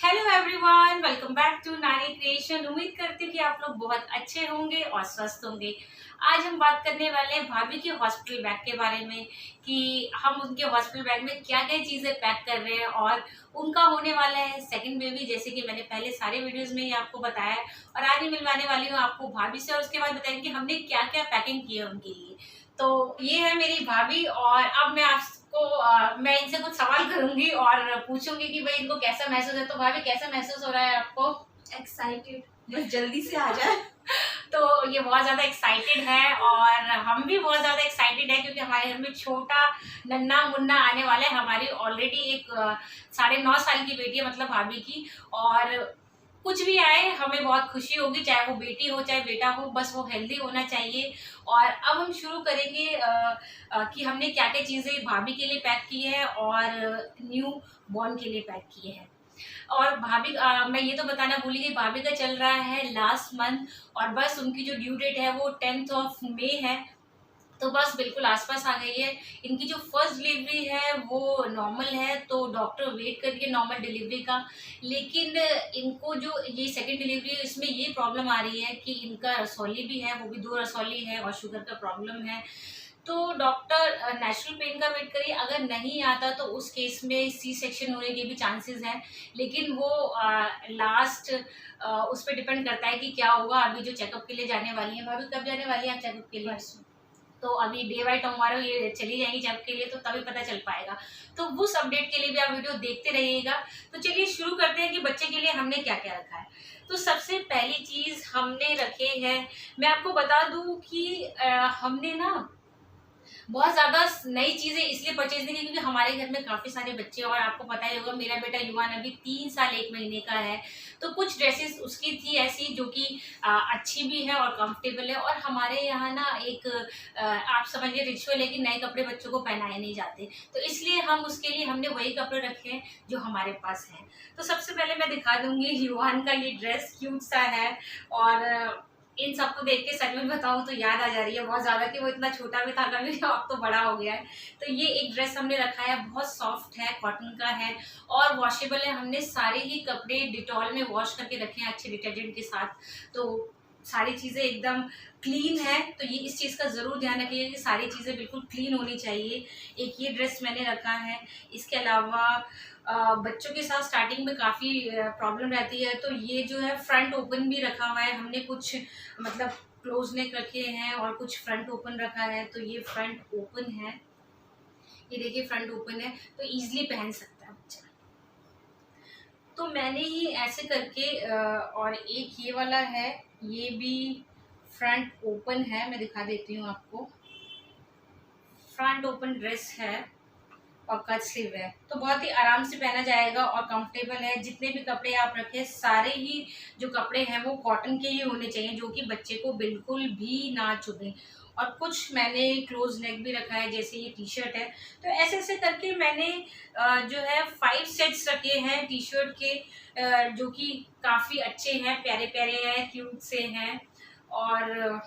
Hello everyone, welcome back to Nani creation. उम्मीद करती हूँ कि आप लोग बहुत अच्छे होंगे और स्वस्थ होंगे। आज हम बात करने वाले हैं भाभी के हॉस्पिटल बैग के बारे में कि हम उनके हॉस्पिटल बैग में क्या क्या चीज़ें पैक कर रहे हैं और उनका होने वाला है सेकंड बेबी, जैसे कि मैंने पहले सारे वीडियोस में ही आपको बताया है। और आज ही मिलवाने वाली हूँ आपको भाभी से और उसके बाद बताएंगे कि हमने क्या क्या पैकिंग की है उनके लिए। तो ये है मेरी भाभी और अब मैं आपको मैं इनसे कुछ सवाल करूंगी और पूछूंगी कि भाई इनको कैसा महसूस है। तो भाभी, कैसा महसूस हो रहा है आपको? एक्साइटेड, बस जल्दी से आ जाए। तो ये बहुत ज्यादा एक्साइटेड है और हम भी बहुत ज्यादा एक्साइटेड है क्योंकि हमारे घर में छोटा नन्ना मुन्ना आने वाला है। हमारी ऑलरेडी एक 9.5 साल की बेटी है, मतलब भाभी की। और कुछ भी आए हमें बहुत खुशी होगी, चाहे वो बेटी हो चाहे बेटा हो, बस वो हेल्दी होना चाहिए। और अब हम शुरू करेंगे कि हमने क्या क्या चीज़ें भाभी के लिए पैक की है और न्यू बॉर्न के लिए पैक किए हैं। और भाभी मैं ये तो बताना भूली कि भाभी का चल रहा है लास्ट मंथ और बस उनकी जो ड्यू डेट है वो 10 मई है। तो बस बिल्कुल आसपास आ गई है। इनकी जो फर्स्ट डिलीवरी है वो नॉर्मल है, तो डॉक्टर वेट करिए नॉर्मल डिलीवरी का। लेकिन इनको जो ये सेकंड डिलीवरी है इसमें ये प्रॉब्लम आ रही है कि इनका रसौली भी है, वो भी 2 रसौली है और शुगर का प्रॉब्लम है। तो डॉक्टर नेचुरल पेन का वेट करिए, अगर नहीं आता तो उस केस में सी सेक्शन होने के भी चांसेस हैं। लेकिन वो लास्ट उस पर डिपेंड करता है कि क्या होगा। अभी जो चेकअप के लिए जाने वाली है भाभी, कब जाने वाली है आप चेकअप के लिए? तो अभी डे बाय टुमारो ये चली जाएंगी जब के लिए, तो तभी पता चल पाएगा। तो उस अपडेट के लिए भी आप वीडियो देखते रहिएगा। तो चलिए शुरू करते हैं कि बच्चे के लिए हमने क्या क्या रखा है। तो सबसे पहली चीज हमने रखे हैं, मैं आपको बता दूं कि हमने ना बहुत ज़्यादा नई चीज़ें इसलिए परचेज नहीं की क्योंकि हमारे घर में काफ़ी सारे बच्चे, और आपको पता ही होगा मेरा बेटा युवान अभी 3 साल 1 महीने का है। तो कुछ ड्रेसेस उसकी थी ऐसी जो कि अच्छी भी है और कंफर्टेबल है। और हमारे यहाँ ना एक आप समझिए रिचुअल है कि नए कपड़े बच्चों को पहनाए नहीं जाते, तो इसलिए हम उसके लिए हमने वही कपड़े रखे हैं जो हमारे पास हैं। तो सबसे पहले मैं दिखा दूंगी युवान का ये ड्रेस, क्यूट सा है। और इन सबको देख के सच में बताऊं तो याद आ जा रही है बहुत ज्यादा कि वो इतना छोटा भी था कभी, अब तो बड़ा हो गया है। तो ये एक ड्रेस हमने रखा है, बहुत सॉफ्ट है, कॉटन का है और वॉशेबल है। हमने सारे ही कपड़े डिटॉल में वॉश करके रखे हैं अच्छे डिटर्जेंट के साथ। तो सारी चीजें एकदम क्लीन है, तो ये इस चीज का जरूर ध्यान रखिएगा कि सारी चीजें बिल्कुल क्लीन होनी चाहिए। एक ये ड्रेस मैंने रखा है। इसके अलावा बच्चों के साथ स्टार्टिंग में काफ़ी प्रॉब्लम रहती है, तो ये जो है फ्रंट ओपन भी रखा हुआ है हमने। कुछ मतलब क्लोज नेक रखे हैं और कुछ फ्रंट ओपन रखा है। तो ये फ्रंट ओपन है, ये देखिए फ्रंट ओपन है, तो इजीली पहन सकता है बच्चा। तो मैंने ही ऐसे करके और एक ये वाला है, ये भी फ्रंट ओपन है, मैं दिखा देती हूँ आपको। फ्रंट ओपन ड्रेस है और कट स्लीव है, तो बहुत ही आराम से पहना जाएगा और कंफर्टेबल है। जितने भी कपड़े आप रखें सारे ही जो कपड़े हैं वो कॉटन के ही होने चाहिए, जो कि बच्चे को बिल्कुल भी ना चुभे। और कुछ मैंने क्लोज नेक भी रखा है, जैसे ये टी शर्ट है। तो ऐसे ऐसे करके मैंने जो है 5 सेट्स रखे हैं टी शर्ट के, जो कि काफ़ी अच्छे हैं, प्यारे प्यारे हैं, क्यूट से हैं। और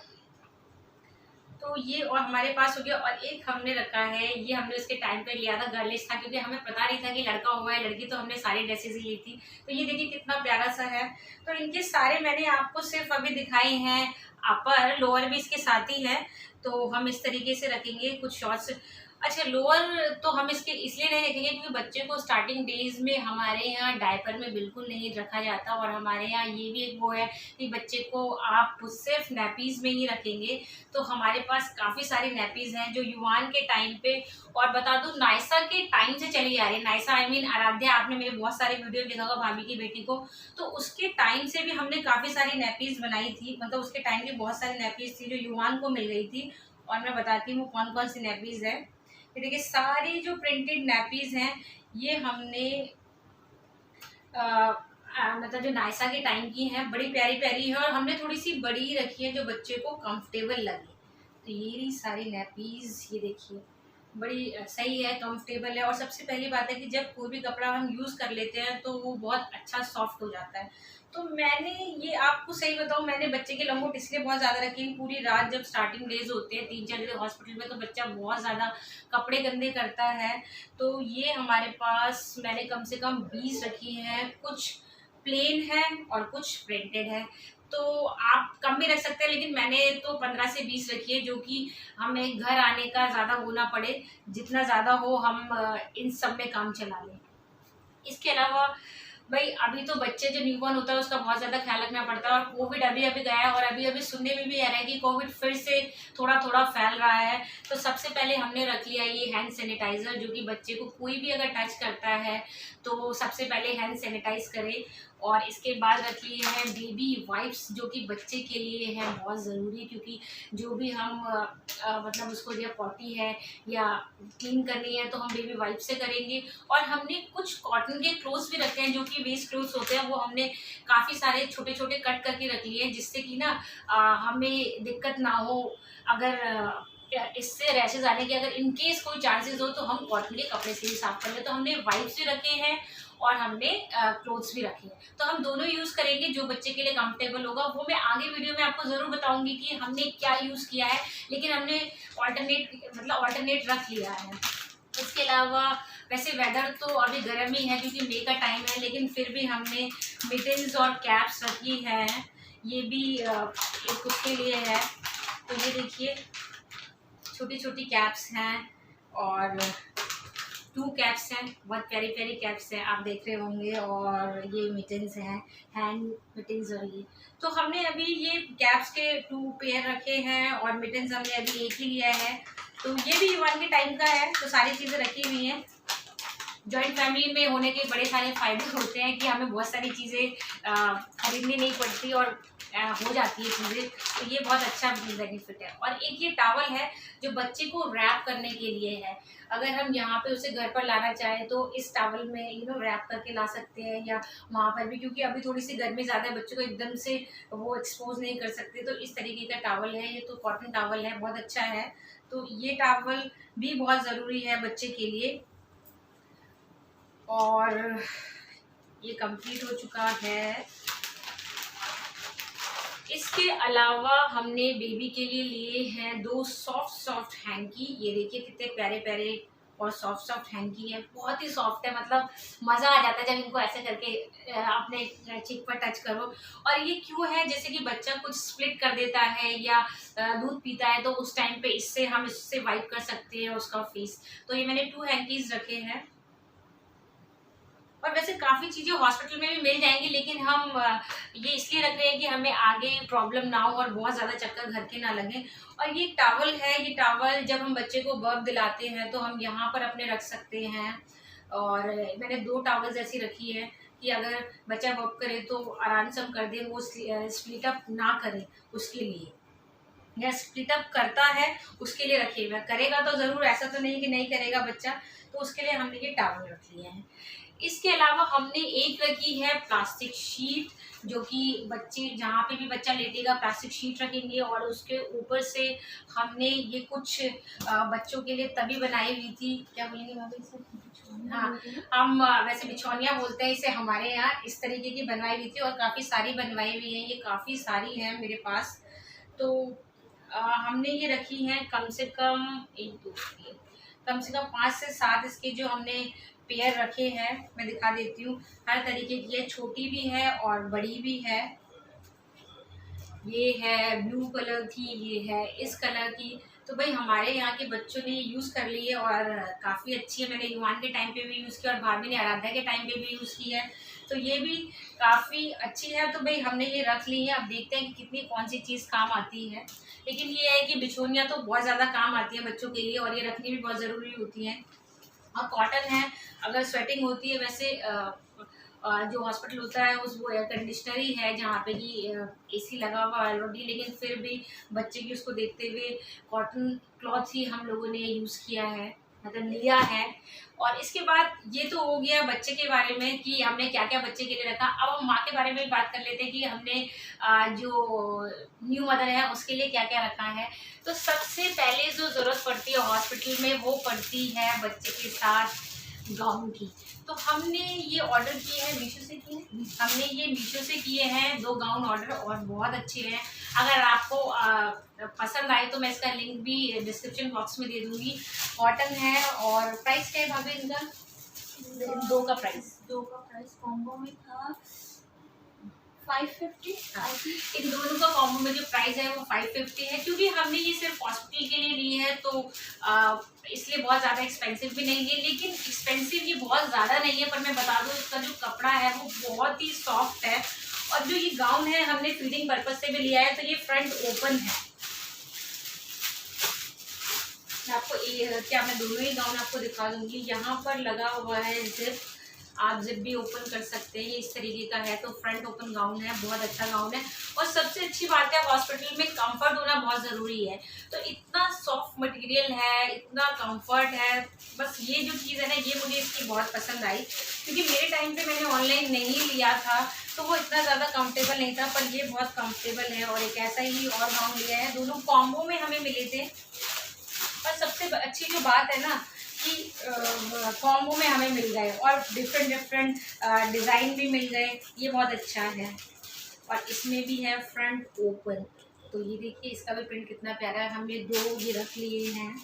तो ये और हमारे पास हो गया। और एक हमने रखा है, ये हमने उसके टाइम पे लिया था, गर्लिश था क्योंकि हमें पता नहीं था कि लड़का हुआ है लड़की, तो हमने सारी ड्रेसेस ही ली थी। तो ये देखिए कितना प्यारा सा है। तो इनके सारे मैंने आपको सिर्फ अभी दिखाए हैं, अपर लोअर भी इसके साथ ही है। तो हम इस तरीके से रखेंगे कुछ शॉर्ट्स। अच्छा, लोअर तो हम इसके इसलिए नहीं रखेंगे क्योंकि बच्चे को स्टार्टिंग डेज में हमारे यहाँ डायपर में बिल्कुल नहीं रखा जाता। और हमारे यहाँ ये भी एक वो है कि बच्चे को आप सिर्फ नैपीज में ही रखेंगे। तो हमारे पास काफ़ी सारी नैपीज हैं जो युवान के टाइम पे, और बता दूं नायसा के टाइम से चली आ रही है। नायसा आई मीन आराध्या, आपने मेरे बहुत सारे वीडियो देखा होगा भाभी की बेटी को। तो उसके टाइम से भी हमने काफ़ी सारी नैपीज बनाई थी, मतलब उसके टाइम की बहुत सारी नैपीज थी जो युवान को मिल गई थी। और मैं बताती हूँ कौन कौन सी नैपीज है। ये देखिए सारी जो प्रिंटेड नैपीज हैं ये हमने मतलब जो नायसा के टाइम की हैं, बड़ी प्यारी प्यारी है। और हमने थोड़ी सी बड़ी रखी है जो बच्चे को कंफर्टेबल लगे। तो ये रही सारी नैपीज, ये देखिए बड़ी सही है, कंफर्टेबल है। और सबसे पहली बात है कि जब कोई भी कपड़ा हम यूज़ कर लेते हैं तो वो बहुत अच्छा सॉफ्ट हो जाता है। तो मैंने ये आपको सही बताऊँ, मैंने बच्चे के लंगोट इसलिए बहुत ज़्यादा रखे हैं, पूरी रात जब स्टार्टिंग डेज होते हैं 3-4 दिन हॉस्पिटल में, तो बच्चा बहुत ज़्यादा कपड़े गंदे करता है। तो ये हमारे पास मैंने कम से कम 20 रखी हैं। कुछ प्लेन है और कुछ प्रिंटेड है। तो आप कम भी रख सकते हैं, लेकिन मैंने तो 15 से 20 रखी है, जो कि हमें घर आने का ज़्यादा वो ना पड़े, जितना ज़्यादा हो हम इन सब में काम चला लें। इसके अलावा भाई अभी तो बच्चे जो न्यूबॉर्न होता है उसका बहुत ज़्यादा ख्याल रखना पड़ता है, और कोविड अभी अभी गया है और अभी अभी सुनने में भी आ रहा है कि कोविड फिर से थोड़ा थोड़ा फैल रहा है। तो सबसे पहले हमने रख लिया ये हैंड सैनिटाइज़र, जो कि बच्चे को कोई भी अगर टच करता है तो सबसे पहले हैंड सैनिटाइज करे। और इसके बाद रख लिए हैं बेबी वाइप्स, जो कि बच्चे के लिए है बहुत ज़रूरी, क्योंकि जो भी हम मतलब उसको या पॉटी है या क्लीन करनी है तो हम बेबी वाइप से करेंगे। और हमने कुछ कॉटन के क्लोथ्स भी रखे हैं, जो कि वेस्ट क्लोथ्स होते हैं, वो हमने काफ़ी सारे छोटे छोटे कट करके रख लिए हैं, जिससे कि ना हमें दिक्कत ना हो। अगर इससे रैशेज आने के अगर इनकेस कोई चांसेस हो तो हम कॉटन के कपड़े से ही साफ कर लें। तो हमने वाइप्स भी रखे हैं और हमने क्लोथ्स भी रखे हैं, तो हम दोनों यूज़ करेंगे, जो बच्चे के लिए कंफर्टेबल होगा वो मैं आगे वीडियो में आपको ज़रूर बताऊंगी कि हमने क्या यूज़ किया है, लेकिन हमने ऑल्टरनेट रख लिया है। इसके अलावा वैसे वेदर तो अभी गर्म ही है क्योंकि मई का टाइम है, लेकिन फिर भी हमने मिटन्स और कैप्स रखी है। ये भी एक उसके लिए है। तो ये देखिए छोटी छोटी कैप्स हैं और 2 कैप्स हैं, बहुत प्यारी प्यारी कैप्स हैं, आप देख रहे होंगे। और ये मिटन्स हैं, हैंड मिटन्स। और ये तो हमने अभी ये कैप्स के 2 पेयर रखे हैं और मिटन्स हमने अभी एक ही लिया है। तो ये भी वन के टाइम का है, तो सारी चीज़ें रखी हुई हैं। जॉइंट फैमिली में होने के बड़े सारे फ़ायदे होते हैं कि हमें बहुत सारी चीज़ें खरीदनी नहीं पड़ती और हो जाती है चीज़ें, तो ये बहुत अच्छा बेनिफिट है। और एक ये टॉवल है जो बच्चे को रैप करने के लिए है। अगर हम यहाँ पे उसे घर पर लाना चाहें तो इस टॉवल में रैप करके ला सकते हैं, या वहाँ पर भी, क्योंकि अभी थोड़ी सी गर्मी ज़्यादा है, बच्चों को एकदम से वो एक्सपोज नहीं कर सकते। तो इस तरीके का टॉवल है, ये तो कॉटन टॉवल है, बहुत अच्छा है। तो ये टॉवल भी बहुत ज़रूरी है बच्चे के लिए। और ये कंप्लीट हो चुका है। इसके अलावा हमने बेबी के लिए लिए हैं 2 सॉफ्ट हैंकी। ये देखिए कितने प्यारे प्यारे और सॉफ्ट हैंकी है, बहुत ही सॉफ्ट है, मतलब मज़ा आ जाता है जब इनको ऐसे करके अपने चिक पर टच करो। और ये क्यों है, जैसे कि बच्चा कुछ स्प्लिट कर देता है या दूध पीता है तो उस टाइम पे इससे वाइप कर सकते हैं उसका फेस। तो ये मैंने 2 हैंकीज रखे हैं। और वैसे काफ़ी चीज़ें हॉस्पिटल में भी मिल जाएंगी, लेकिन हम ये इसलिए रख रहे हैं कि हमें आगे प्रॉब्लम ना हो और बहुत ज़्यादा चक्कर घर के ना लगे। और ये टॉवल है, ये टॉवल जब हम बच्चे को बर्फ दिलाते हैं तो हम यहाँ पर अपने रख सकते हैं। और मैंने 2 टॉवल्स ऐसी रखी है कि अगर बच्चा बर्फ करे तो आराम से हम कर दें, वो स्प्लिट अप ना करे उसके लिए, या स्प्लिट अप करता है उसके लिए रखे हुए। करेगा तो ज़रूर, ऐसा तो नहीं कि नहीं करेगा बच्चा, तो उसके लिए हमने ये टॉवल रख लिए हैं। इसके अलावा हमने एक रखी है प्लास्टिक शीट, जो कि बच्चे जहाँ पे भी बच्चा लेटेगा प्लास्टिक शीट रखेंगे। और उसके ऊपर से हमने ये कुछ बच्चों के लिए तभी बनाई हुई थी, क्या बोलेंगे भाभी इसे? हाँ, हम वैसे बिछौनिया बोलते हैं इसे हमारे यहाँ। इस तरीके की बनवाई हुई थी और काफ़ी सारी बनवाई हुई है, ये काफ़ी सारी हैं मेरे पास। तो हमने ये रखी हैं कम से कम 1 2 3 कम से कम 5 से 7 इसके जो हमने पेयर रखे हैं, मैं दिखा देती हूँ। हर तरीके की है, छोटी भी है और बड़ी भी है। ये है ब्लू कलर की, ये है इस कलर की। तो भाई हमारे यहाँ के बच्चों ने यूज़ कर ली है और काफ़ी अच्छी है। मैंने युवान के टाइम पे भी यूज़ किया और भाभी ने आराध्या के टाइम पे भी यूज़ की है, तो ये भी काफ़ी अच्छी है। तो भाई हमने ये रख ली है, अब देखते हैं कि कितनी कौन सी चीज़ काम आती है। लेकिन ये है कि बिछोनियाँ तो बहुत ज़्यादा काम आती है बच्चों के लिए, और ये रखनी भी बहुत ज़रूरी होती है। और कॉटन है, अगर स्वेटिंग होती है, वैसे जो हॉस्पिटल होता है उस वो एयर कंडीशनर ही है जहाँ पे कि एसी लगा हुआ ऑलरेडी, लेकिन फिर भी बच्चे की उसको देखते हुए कॉटन क्लॉथ ही हम लोगों ने यूज़ किया है, मतलब लिया है। और इसके बाद ये तो हो गया बच्चे के बारे में कि हमने क्या क्या बच्चे के लिए रखा। अब हम माँ के बारे में भी बात कर लेते हैं कि हमने जो न्यू मदर है उसके लिए क्या क्या रखा है। तो सबसे पहले जो ज़रूरत पड़ती है हॉस्पिटल में वो पड़ती है बच्चे के साथ गाउन की। तो हमने ये ऑर्डर किए हैं, मीशो से किए हैं, हमने ये मीशो से किए हैं 2 गाउन ऑर्डर, और बहुत अच्छे हैं। अगर आपको पसंद आए तो मैं इसका लिंक भी डिस्क्रिप्शन बॉक्स में दे दूँगी। कॉटन है और प्राइस क्या है भाभी इनका? 2 का प्राइस कॉम्बो में था 550। इन दोनों का कॉम्बो में जो प्राइस है वो 550 है, क्योंकि हमने ये सिर्फ हॉस्पिटल के लिए ली है तो इसलिए बहुत ज़्यादा एक्सपेंसिव भी नहीं है। लेकिन एक्सपेंसिव ये बहुत ज़्यादा नहीं है, पर मैं बता दूँ इसका जो कपड़ा है वो बहुत ही सॉफ्ट है। और जो ये गाउन है हमने फीडिंग पर्पज से भी लिया है, तो ये फ्रंट ओपन है। मैं आपको क्या मैं दोनों ही गाउन आपको दिखा दूंगी। यहाँ पर लगा हुआ है जिप, आप जिप भी ओपन कर सकते हैं। ये इस तरीके का है, तो फ्रंट ओपन गाउन है, बहुत अच्छा गाउन है। और सबसे अच्छी बात है हॉस्पिटल में कंफर्ट होना बहुत ज़रूरी है। तो इतना सॉफ्ट मटेरियल है, इतना कंफर्ट है, बस ये जो चीज़ है ना ये मुझे इसकी बहुत पसंद आई। क्योंकि मेरे टाइम पे मैंने ऑनलाइन नहीं लिया था तो वो इतना ज़्यादा कंफर्टेबल नहीं था, पर ये बहुत कंफर्टेबल है। और एक ऐसा ही और गाउन लिया है, दोनों कॉम्बो में हमें मिले थे। और सबसे अच्छी जो बात है ना कि कॉम्बो में हमें मिल गए और डिफरेंट डिज़ाइन भी मिल गए, ये बहुत अच्छा है। और इसमें भी है फ्रंट ओपन, तो ये देखिए इसका भी प्रिंट कितना प्यारा है। हमने दो ये रख लिए हैं।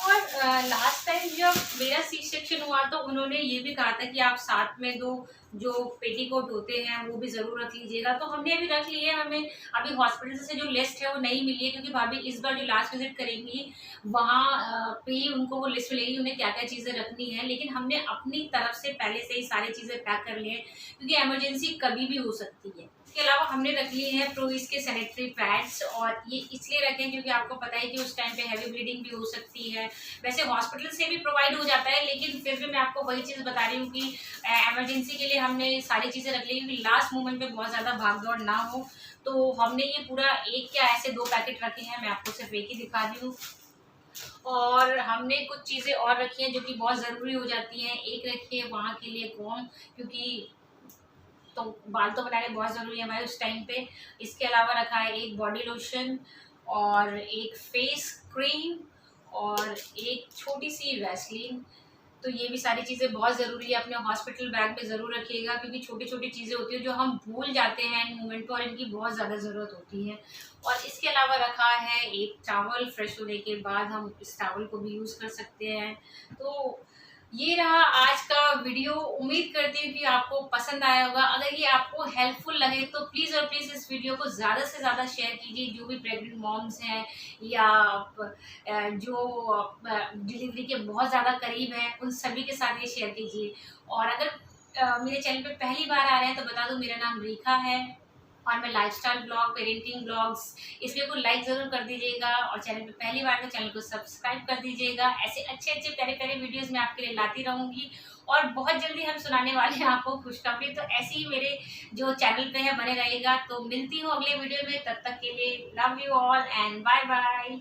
और लास्ट टाइम जब मेरा सी सेक्शन हुआ तो उन्होंने ये भी कहा था कि आप साथ में दो जो पेटीकोट होते हैं वो भी ज़रूर रख लीजिएगा, तो हमने अभी रख लिए। हमें अभी हॉस्पिटल से जो लिस्ट है वो नहीं मिली है, क्योंकि भाभी इस बार जो लास्ट विजिट करेंगी वहाँ पे ही उनको वो लिस्ट मिलेगी उन्हें क्या क्या चीज़ें रखनी है। लेकिन हमने अपनी तरफ से पहले से ही सारी चीज़ें पैक कर ली हैं, क्योंकि एमरजेंसी कभी भी हो सकती है। इसके अलावा हमने रख लिए हैं प्रोविस के सैनिटरी पैड्स, और ये इसलिए रखें क्योंकि आपको पता है कि उस टाइम पे हैवी ब्लीडिंग भी हो सकती है। वैसे हॉस्पिटल से भी प्रोवाइड हो जाता है, लेकिन फिर भी मैं आपको वही चीज़ बता रही हूँ कि इमरजेंसी के लिए हमने सारी चीज़ें रख ली, क्योंकि लास्ट मोमेंट पे बहुत ज़्यादा भाग दौड़ ना हो। तो हमने ये पूरा एक क्या ऐसे 2 पैकेट रखे हैं, मैं आपको सिर्फ एक ही दिखा दी हूँ। और हमने कुछ चीज़ें और रखी हैं जो कि बहुत ज़रूरी हो जाती हैं। एक रखी है वहाँ के लिए कॉम, क्योंकि तो बाल तो बनाने बहुत ज़रूरी है हमारे उस टाइम पे। इसके अलावा रखा है एक बॉडी लोशन और एक फेस क्रीम और एक छोटी सी वैसलीन। तो ये भी सारी चीज़ें बहुत ज़रूरी है, अपने हॉस्पिटल बैग में ज़रूर रखिएगा, क्योंकि छोटी छोटी चीज़ें होती हैं जो हम भूल जाते हैं इन मोमेंट पर और इनकी बहुत ज़्यादा ज़रूरत होती है। और इसके अलावा रखा है एक टावल, फ्रेश होने के बाद हम इस टावल को भी यूज़ कर सकते हैं। तो ये रहा आज का वीडियो। उम्मीद करती हूँ कि आपको पसंद आया होगा। अगर ये आपको हेल्पफुल लगे तो प्लीज़ और प्लीज़ इस वीडियो को ज़्यादा से ज़्यादा शेयर कीजिए। जो भी प्रेग्नेंट मॉम्स हैं या जो डिलीवरी के बहुत ज़्यादा करीब हैं उन सभी के साथ ये शेयर कीजिए। और अगर मेरे चैनल पे पहली बार आ रहे हैं तो बता दूँ मेरा नाम रेखा है और मैं लाइफस्टाइल ब्लॉग, पेरेंटिंग ब्लॉग्स, इस वीडियो को लाइक ज़रूर कर दीजिएगा। और चैनल पे पहली बार तो चैनल को सब्सक्राइब कर दीजिएगा। ऐसे अच्छे अच्छे प्यारे प्यारे वीडियोस मैं आपके लिए लाती रहूँगी और बहुत जल्दी हम सुनाने वाले हैं आपको खुशखबरी। तो ऐसे ही मेरे जो चैनल पे है बने रहेगा। तो मिलती हूँ अगले वीडियो में, तब तक के लिए love you all and bye bye.